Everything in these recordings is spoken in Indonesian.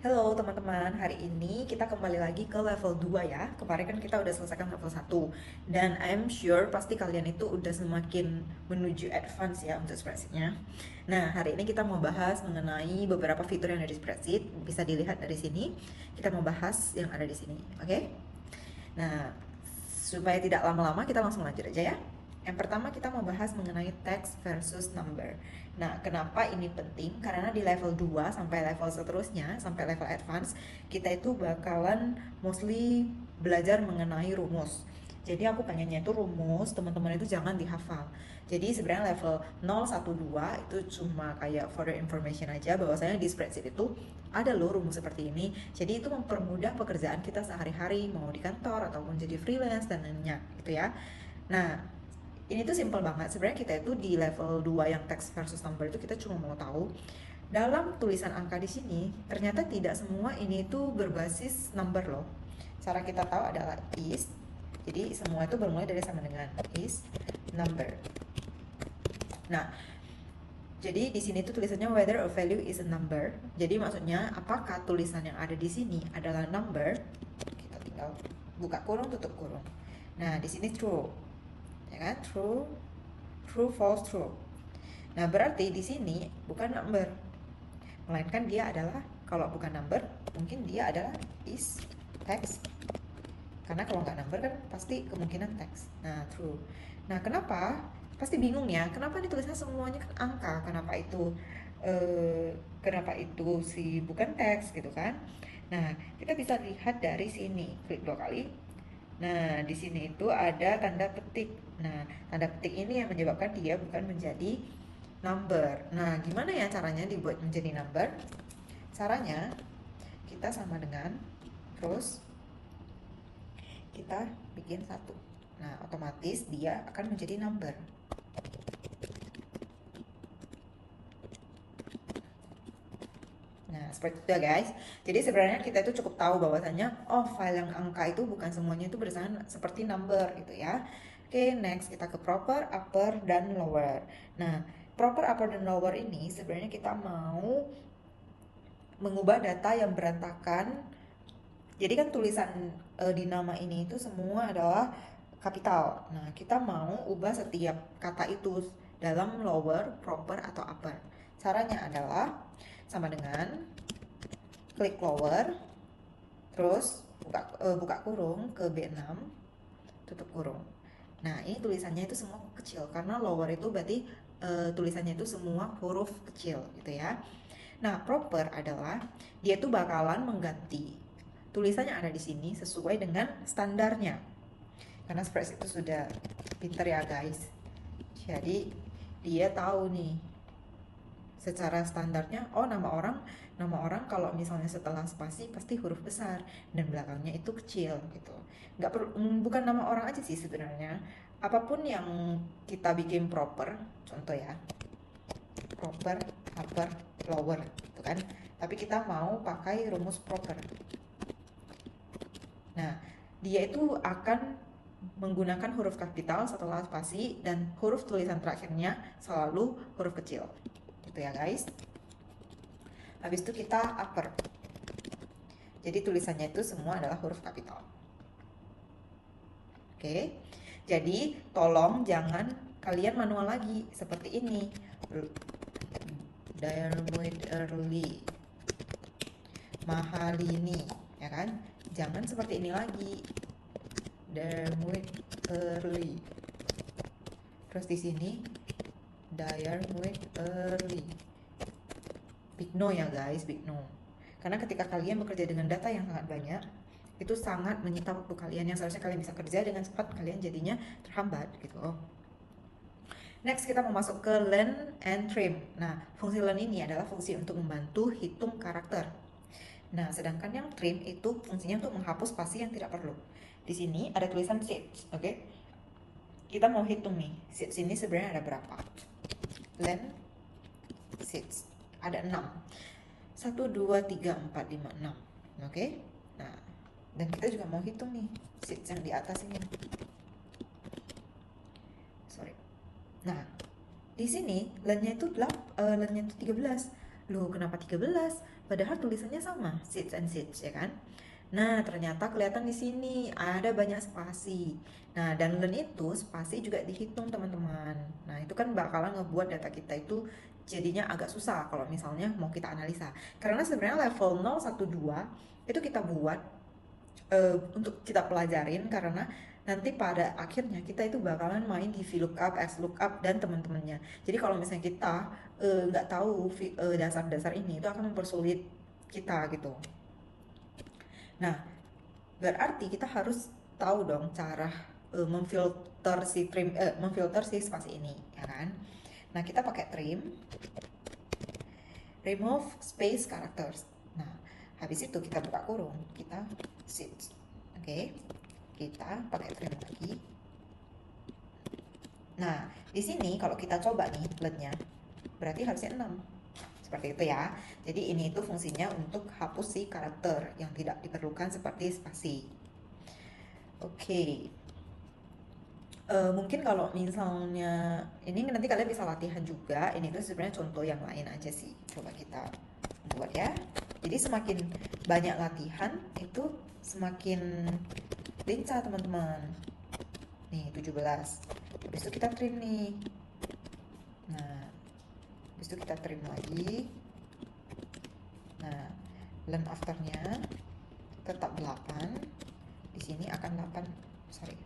Halo teman-teman, hari ini kita kembali lagi ke level 2 ya. Kemarin kan kita udah selesaikan level 1. Dan I'm sure pasti kalian itu udah semakin menuju advance ya untuk spreadsheet-nya. Nah, hari ini kita mau bahas mengenai beberapa fitur yang ada di spreadsheet. Bisa dilihat dari sini. Kita mau bahas yang ada di sini, oke? Nah, supaya tidak lama-lama kita langsung lanjut aja ya. Yang pertama kita mau bahas mengenai text versus number. Nah, kenapa ini penting? Karena di level 2 sampai level seterusnya, sampai level advance, kita itu bakalan mostly belajar mengenai rumus. Jadi aku pengennya itu rumus, teman-teman itu jangan dihafal. Jadi sebenarnya level 0, 1, 2 itu cuma kayak for your information aja, bahwasanya di spreadsheet itu ada loh rumus seperti ini. Jadi itu mempermudah pekerjaan kita sehari-hari, mau di kantor ataupun jadi freelance dan lainnya gitu ya. Nah, ini tuh simple banget. Sebenarnya kita itu di level 2 yang text versus number itu kita cuma mau tahu dalam tulisan angka di sini ternyata tidak semua ini itu berbasis number loh. Cara kita tahu adalah is. Jadi semua itu bermulai dari sama dengan is number. Nah, jadi di sini tuh tulisannya whether a value is a number. Jadi maksudnya apakah tulisan yang ada di sini adalah number? Kita tinggal buka kurung tutup kurung. Nah, di sini true. Ya kan? True, true, false, true. Nah, berarti di sini bukan number. Melainkan dia adalah kalau bukan number, mungkin dia adalah is text. Karena kalau nggak number kan pasti kemungkinan teks. Nah, true. Nah, kenapa? Pasti bingung ya. Kenapa ditulisnya semuanya kan angka? Kenapa itu sih bukan teks gitu kan? Nah, kita bisa lihat dari sini. Klik dua kali. Nah, di sini itu ada tanda petik. Nah, tanda petik ini yang menyebabkan dia bukan menjadi number. Nah, gimana ya caranya dibuat menjadi number? Caranya kita sama dengan terus kita bikin satu. Nah, otomatis dia akan menjadi number. Nah, seperti itu ya guys. Jadi sebenarnya kita itu cukup tahu bahwasannya, oh file yang angka itu bukan semuanya itu berdasarkan seperti number gitu ya. Oke, next kita ke proper, upper, dan lower. Nah, proper, upper, dan lower ini sebenarnya kita mau mengubah data yang berantakan. Jadi kan tulisan di nama ini itu semua adalah kapital. Nah, kita mau ubah setiap kata itu dalam lower, proper, atau upper. Caranya adalah sama dengan klik lower, terus buka kurung ke B6, tutup kurung. Nah, ini tulisannya itu semua kecil karena lower itu berarti tulisannya itu semua huruf kecil gitu ya. Nah, proper adalah dia tuh bakalan mengganti tulisannya ada di sini sesuai dengan standarnya. Karena spreadsheet itu sudah pinter ya guys. Jadi dia tahu nih secara standarnya, oh nama orang kalau misalnya setelah spasi pasti huruf besar dan belakangnya itu kecil gitu. Nggak perlu, bukan nama orang aja sih sebenarnya. Apapun yang kita bikin proper, contoh ya, proper, upper, lower gitu kan. Tapi kita mau pakai rumus proper. Nah, dia itu akan menggunakan huruf kapital setelah spasi dan huruf tulisan terakhirnya selalu huruf kecil. Gitu ya guys. Habis itu kita upper. Jadi tulisannya itu semua adalah huruf kapital. Oke. Jadi tolong jangan kalian manual lagi seperti ini. Diarmuid early. Mahalini, ya kan? Jangan seperti ini lagi. Diarmuid early. Terus di sini diarmuid early. Big no ya guys, big no. Karena ketika kalian bekerja dengan data yang sangat banyak, itu sangat menyita waktu kalian yang seharusnya kalian bisa kerja dengan cepat, kalian jadinya terhambat gitu. Next kita mau masuk ke learn and trim. Nah, fungsi learn ini adalah fungsi untuk membantu hitung karakter. Nah, sedangkan yang trim itu fungsinya untuk menghapus spasi yang tidak perlu. Di sini ada tulisan sheets, oke? Kita mau hitung nih, sheets ini sebenarnya ada berapa? Learn sheets ada 6. 1, 2, 3, 4, 5, 6. Oke? Nah, dan kita juga mau hitung nih sheets yang di atas ini. Sorry. Nah, di sini lennya itu 13. Loh, kenapa 13? Padahal tulisannya sama, seats and seats, ya kan? Nah, ternyata kelihatan di sini ada banyak spasi. Nah, dan learn itu spasi juga dihitung, teman-teman. Nah, itu kan bakalan ngebuat data kita itu jadinya agak susah kalau misalnya mau kita analisa. Karena sebenarnya level 0, 1, 2 itu kita buat untuk kita pelajarin karena nanti pada akhirnya kita itu bakalan main di VLOOKUP, XLOOKUP, dan teman-temannya. Jadi kalau misalnya kita nggak tahu dasar-dasar ini, itu akan mempersulit kita gitu. Nah, berarti kita harus tahu dong cara memfilter si spasi ini, ya kan? Nah, kita pakai trim, remove space characters. Nah, habis itu kita buka kurung, kita seats. Oke, kita pakai trim lagi. Nah, di sini kalau kita coba nih letnya, berarti harusnya 6. Seperti itu ya. Jadi ini itu fungsinya untuk hapus si karakter yang tidak diperlukan seperti spasi. Oke. Mungkin kalau misalnya ini nanti kalian bisa latihan juga. Ini tuh sebenarnya contoh yang lain aja sih. Coba kita buat ya. Jadi semakin banyak latihan itu semakin lincah, teman-teman. Nih 17. Habis itu kita trim nih. Nah, habis itu kita trim lagi. Nah, learn afternya tetap 8. Di sini akan 8. Sorry.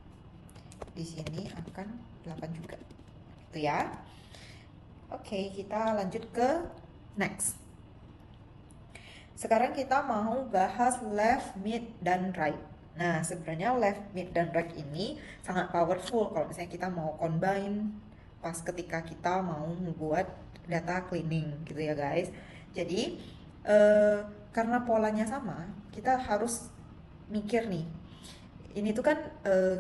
Di sini akan 8 juga. Itu ya. Oke, kita lanjut ke next. Sekarang kita mau bahas left, mid, dan right. Nah, sebenarnya left, mid, dan right ini sangat powerful kalau misalnya kita mau combine pas ketika kita mau membuat data cleaning gitu ya guys. Jadi, karena polanya sama, kita harus mikir nih. Ini tuh kan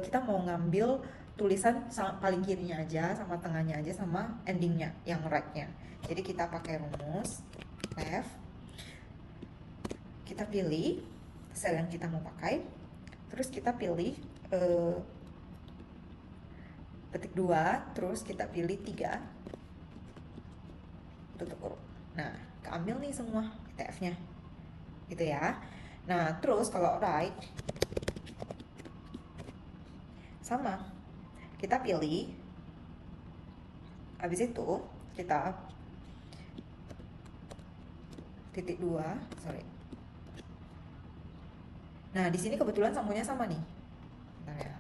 kita mau ngambil tulisan paling kirinya aja, sama tengahnya aja, sama endingnya yang right-nya. Jadi kita pakai rumus left, kita pilih sel yang kita mau pakai, terus kita pilih petik 2, terus kita pilih 3, tutup kurung. Nah, keambil nih semua ETF-nya gitu ya. Nah, terus kalau right sama, kita pilih, habis itu kita titik 2, sorry. Nah, di sini kebetulan semuanya sama nih. Bentar ya.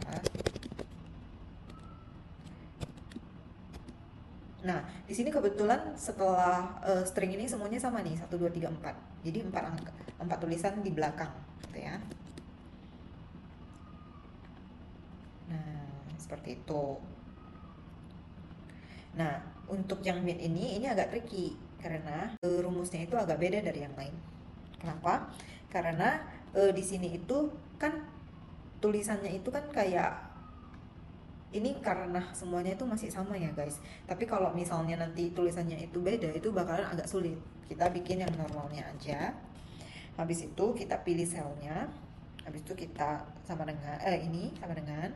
Nah, di sini kebetulan setelah string ini semuanya sama nih, 1, 2, 3, 4. Jadi 4 tulisan di belakang gitu ya. Nah, seperti itu. Nah, untuk yang mid ini agak tricky karena rumusnya itu agak beda dari yang lain. Kenapa? Karena di sini itu kan tulisannya itu kan kayak ini karena semuanya itu masih sama ya guys. Tapi kalau misalnya nanti tulisannya itu beda, itu bakalan agak sulit. Kita bikin yang normalnya aja. Habis itu kita pilih selnya. Habis itu kita sama dengan ini sama dengan.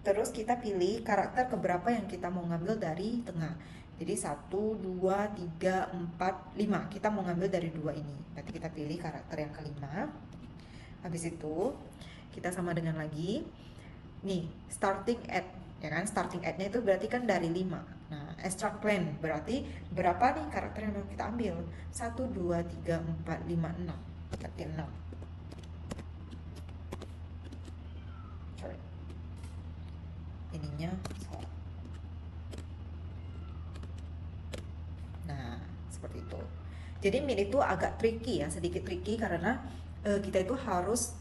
Terus kita pilih karakter keberapa yang kita mau ngambil dari tengah. Jadi 1, 2, 3, 4, 5. Kita mau ngambil dari 2 ini. Berarti kita pilih karakter yang kelima. Habis itu kita sama dengan lagi. Nih, starting at, ya kan? Starting at-nya itu berarti kan dari 5. Nah, extract plan berarti berapa nih karakter yang mau kita ambil? 1, 2, 3, 4, 5, 6. Berarti 6. Sorry. Ininya salah. Nah, seperti itu. Jadi mid itu agak tricky ya, sedikit tricky karena kita itu harus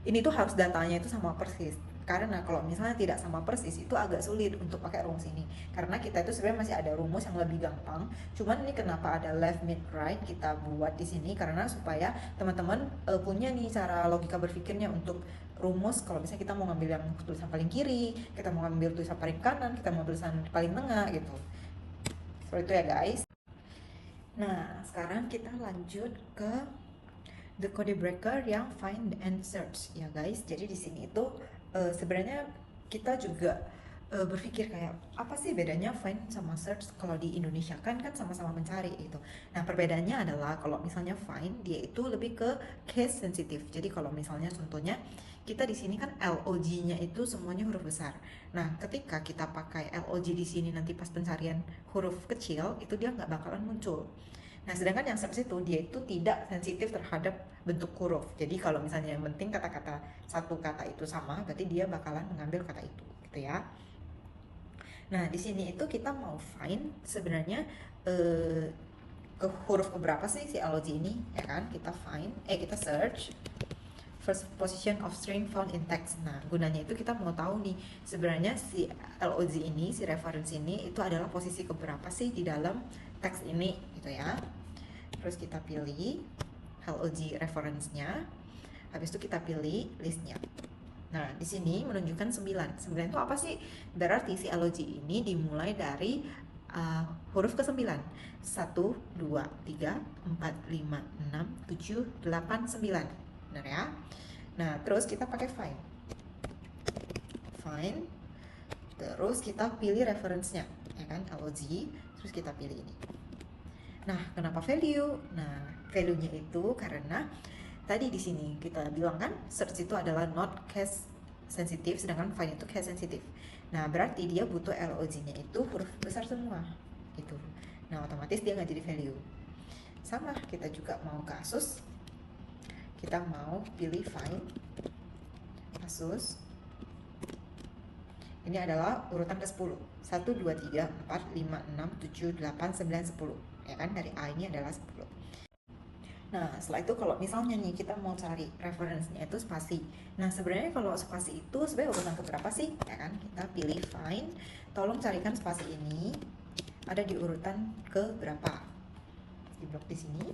ini tuh harus datanya itu sama persis. Karena kalau misalnya tidak sama persis itu agak sulit untuk pakai rumus ini. Karena kita itu sebenarnya masih ada rumus yang lebih gampang. Cuman ini kenapa ada left, mid, right kita buat di sini karena supaya teman-teman punya nih cara logika berpikirnya untuk rumus. Kalau misalnya kita mau ngambil yang tulisan paling kiri, kita mau ngambil tulisan paling kanan, kita mau tulisan paling tengah gitu. Seperti itu ya guys. Nah, sekarang kita lanjut ke the code breaker yang find and search ya guys. Jadi di sini itu sebenarnya kita juga berpikir kayak apa sih bedanya find sama search. Kalau di Indonesia kan sama-sama mencari gitu. Nah, perbedaannya adalah kalau misalnya find dia itu lebih ke case sensitif. Jadi kalau misalnya contohnya kita di sini kan LOG-nya itu semuanya huruf besar. Nah, ketika kita pakai LOG di sini nanti pas pencarian huruf kecil itu dia nggak bakalan muncul. Nah, sedangkan yang search itu dia itu tidak sensitif terhadap bentuk huruf. Jadi kalau misalnya yang penting kata-kata satu kata itu sama, berarti dia bakalan mengambil kata itu, gitu ya. Nah, di sini itu kita mau find sebenarnya eh, ke huruf keberapa sih si LOG ini, ya kan? Kita search first position of string found in text. Nah, gunanya itu kita mau tahu nih sebenarnya si LOG ini, si reference ini itu adalah posisi keberapa sih di dalam teks ini, gitu ya. Terus kita pilih LOG reference-nya. Habis itu kita pilih listnya. Nah, di sini menunjukkan 9. 9 itu apa sih? Berarti si LOG ini dimulai dari huruf ke-9. 1, 2, 3, 4, 5, 6, 7, 8, 9. Benar ya? Nah, terus kita pakai find. Find. Terus kita pilih reference-nya, ya kan? LOG. Terus kita pilih ini. Nah, kenapa value? Nah, value-nya itu karena tadi di sini kita bilang kan search itu adalah not case sensitif, sedangkan find itu case sensitif. Nah, berarti dia butuh LOG-nya itu huruf besar semua gitu. Nah, otomatis dia nggak jadi value. Sama, kita juga mau kasus, kita mau pilih find kasus. Ini adalah urutan ke-10. 1, 2, 3, 4, 5, 6, 7, 8, 9, 10. Ya kan, dari A ini adalah 10. Nah, setelah itu kalau misalnya nih kita mau cari referensinya itu spasi. Nah, sebenarnya kalau spasi itu sebenarnya urutan keberapa sih? Ya kan? Kita pilih find. Tolong carikan spasi ini ada di urutan ke berapa? Di blok di sini.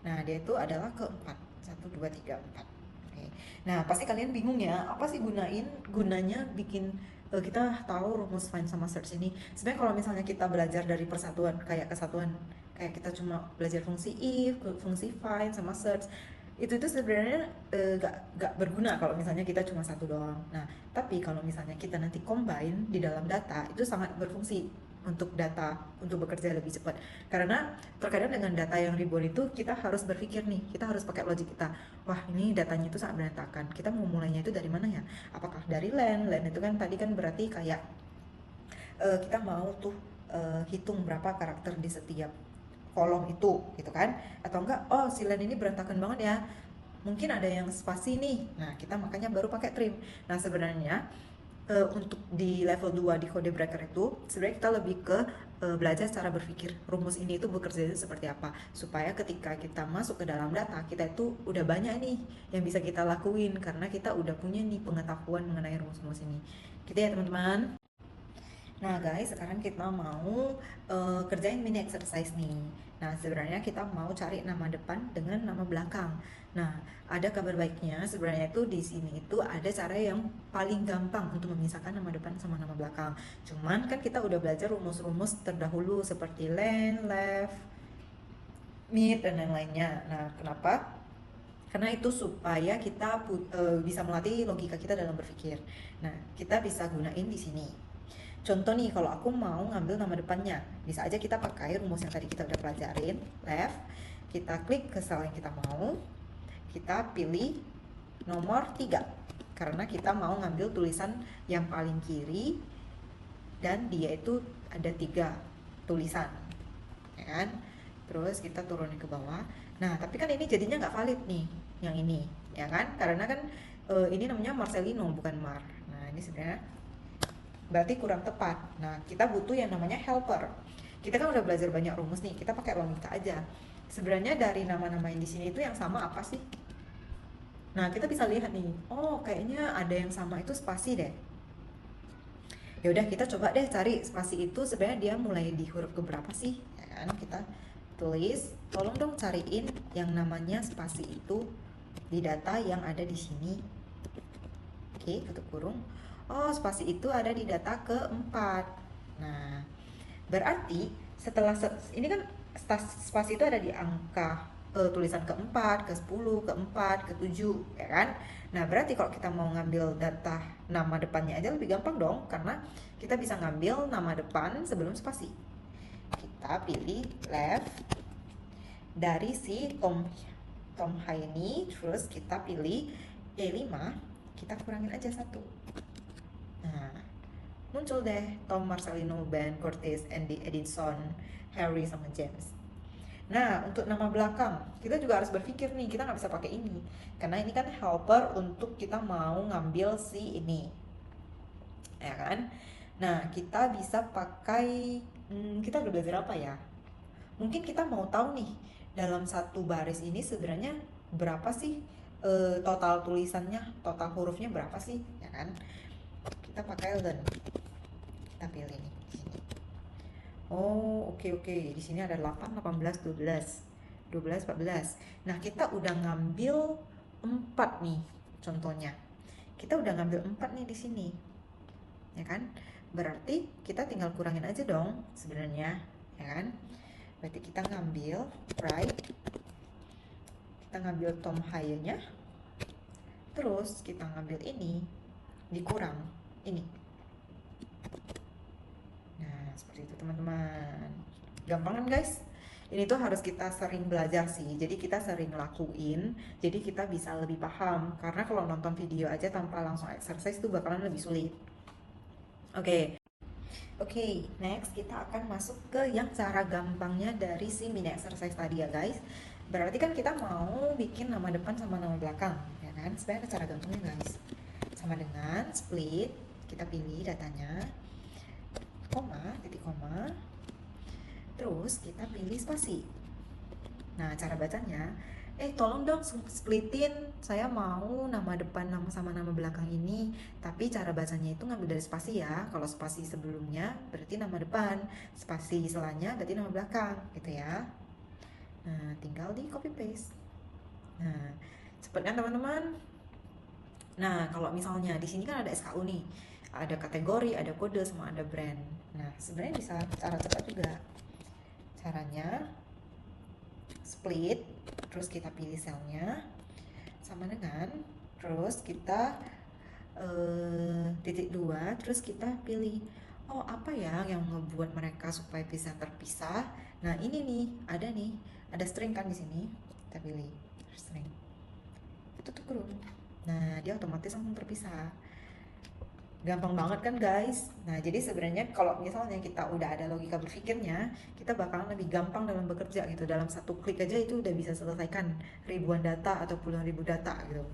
Nah, dia itu adalah keempat. 1, 2, 3, 4. Oke. Nah, pasti kalian bingung ya, apa sih gunanya bikin kita tahu rumus find sama search ini. Sebenarnya kalau misalnya kita belajar dari persatuan kayak kesatuan, kayak kita cuma belajar fungsi if, fungsi find sama search, itu sebenarnya gak berguna kalau misalnya kita cuma satu doang. Nah, tapi kalau misalnya kita nanti combine di dalam data itu sangat berfungsi untuk data untuk bekerja lebih cepat. Karena terkadang dengan data yang ribuan itu kita harus berpikir nih, kita harus pakai logik kita. Wah, ini datanya itu sangat berantakan. Kita mau mulainya itu dari mana ya? Apakah dari len? Len itu kan tadi kan berarti kayak kita mau tuh hitung berapa karakter di setiap kolom itu gitu kan, atau enggak, oh si len ini berantakan banget ya, mungkin ada yang spasi nih. Nah, kita makanya baru pakai trim. Nah, sebenarnya untuk di level 2 di kode breaker itu sebenarnya kita lebih ke belajar cara berpikir rumus ini itu bekerja seperti apa, supaya ketika kita masuk ke dalam data kita itu udah banyak nih yang bisa kita lakuin karena kita udah punya nih pengetahuan mengenai rumus-rumus ini gitu ya teman-teman. Nah guys, sekarang kita mau kerjain mini exercise nih. Nah, sebenarnya kita mau cari nama depan dengan nama belakang. Nah, ada kabar baiknya sebenarnya itu di sini itu ada cara yang paling gampang untuk memisahkan nama depan sama nama belakang. Cuman kan kita udah belajar rumus-rumus terdahulu seperti len, left, mid dan lain-lainnya. Nah, kenapa? Karena itu supaya kita bisa melatih logika kita dalam berpikir. Nah, kita bisa gunain di sini. Contoh nih, kalau aku mau ngambil nama depannya, bisa aja kita pakai rumus yang tadi kita udah pelajarin, left, kita klik ke sel yang kita mau, kita pilih nomor 3, karena kita mau ngambil tulisan yang paling kiri, dan dia itu ada 3 tulisan, ya kan? Terus kita turunin ke bawah. Nah, tapi kan ini jadinya nggak valid nih, yang ini, ya kan? Karena kan ini namanya Marcelino, bukan Mar. Nah, ini sebenarnya berarti kurang tepat. Nah, kita butuh yang namanya helper. Kita kan udah belajar banyak rumus nih, kita pakai logika aja. Sebenarnya dari nama-nama yang di sini itu yang sama apa sih? Nah, kita bisa lihat nih. Oh, kayaknya ada yang sama itu spasi deh. Ya udah, kita coba deh cari spasi itu sebenarnya dia mulai di huruf keberapa sih? Ya kan? Kita tulis, tolong dong cariin yang namanya spasi itu di data yang ada di sini. Oke, tutup kurung. Oh, spasi itu ada di data keempat. Nah, berarti setelah ini kan spasi itu ada di angka tulisan keempat, ke-10, keempat, ke-7, ya kan? Nah, berarti kalau kita mau ngambil data nama depannya aja lebih gampang dong, karena kita bisa ngambil nama depan sebelum spasi. Kita pilih left dari si Tom Hai ini, terus kita pilih E5, kita kurangin aja 1. Nah, muncul deh Tom, Marcelino, Ben, Curtis, Andy, Edison, Harry, sama James. Nah, untuk nama belakang, kita juga harus berpikir nih, kita nggak bisa pakai ini. Karena ini kan helper untuk kita mau ngambil si ini. Ya kan? Nah, kita bisa pakai, kita udah belajar apa ya? Mungkin kita mau tahu nih, dalam satu baris ini sebenarnya berapa sih total tulisannya, total hurufnya berapa sih? Ya kan? Kita pakai learn. Kita pilih nih. Oh, oke. Di sini ada 8, 18, 12. 12, 14. Nah, kita udah ngambil 4 nih contohnya. Kita udah ngambil 4 nih di sini. Ya kan? Berarti kita tinggal kurangin aja dong sebenarnya, ya kan? Berarti kita ngambil right. Kita ngambil Tom Haye-nya. Terus kita ngambil ini dikurang ini. Nah, seperti itu teman-teman. Gampang kan guys? Ini tuh harus kita sering belajar sih. Jadi kita sering lakuin, jadi kita bisa lebih paham. Karena kalau nonton video aja tanpa langsung exercise tuh bakalan lebih sulit. Oke, next kita akan masuk ke yang cara gampangnya dari si mini exercise tadi ya guys. Berarti kan kita mau bikin nama depan sama nama belakang, ya kan? Sebenarnya ada cara gampangnya guys. Sama dengan split, kita pilih datanya, koma, titik koma, terus kita pilih spasi. Nah, cara bacanya, tolong dong splitin, saya mau nama depan nama sama nama belakang ini, tapi cara bacanya itu ngambil dari spasi ya. Kalau spasi sebelumnya berarti nama depan, spasi setelahnya berarti nama belakang, gitu ya. Nah, tinggal di copy paste. Nah, cepet kan teman-teman? Nah, kalau misalnya di sini kan ada SKU nih, ada kategori, ada kode, sama ada brand. Nah, sebenarnya bisa cara cepat juga. Caranya split, terus kita pilih selnya sama dengan, terus kita titik 2, terus kita pilih apa ya yang ngebuat mereka supaya bisa terpisah. Nah, ini nih, ada string kan di sini. Kita pilih string. Itu tuh kurung. Nah, dia otomatis langsung terpisah. Gampang banget kan guys? Nah, jadi sebenarnya kalau misalnya kita udah ada logika berpikirnya, kita bakalan lebih gampang dalam bekerja gitu. Dalam satu klik aja itu udah bisa selesaikan ribuan data atau puluhan ribu data gitu.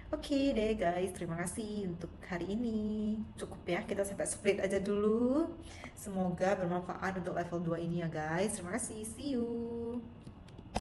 Oke deh guys, terima kasih untuk hari ini. Cukup ya, kita sampai split aja dulu. Semoga bermanfaat untuk level 2 ini ya guys. Terima kasih, see you.